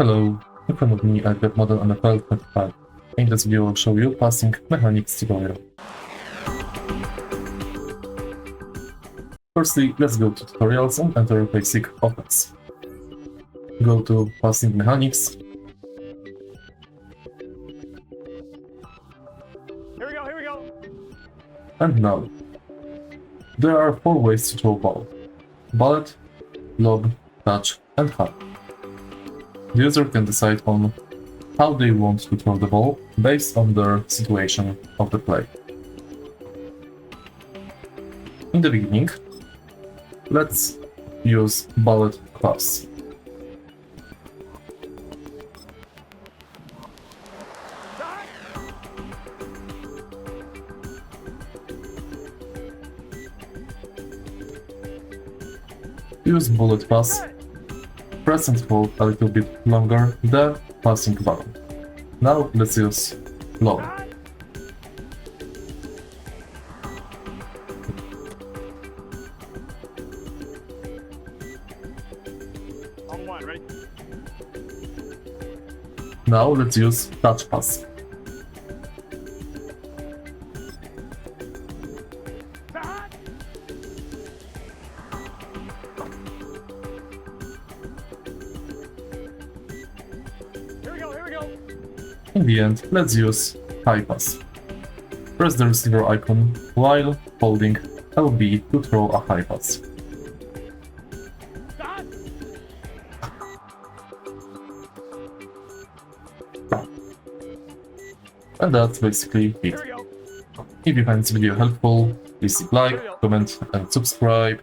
Hello, in front of me I've got Madden NFL 25. In this video I'll show you passing mechanics tutorial. Firstly, let's go to tutorials and enter basic offense. Go to passing mechanics. Here we go. And now, there are 4 ways to throw ball: bullet, lob, touch, and hard. The user can decide on how they want to throw the ball based on their situation of the play. In the beginning, let's use bullet class. Use bullet pass. Press and hold a little bit longer the passing button. Now let's use lob. On one, ready? Now let's use touch pass. Here we go. In the end, let's use high pass. Press the receiver icon while holding LB to throw a high pass. And that's basically it. Here we go. If you find this video helpful, please like, comment and subscribe.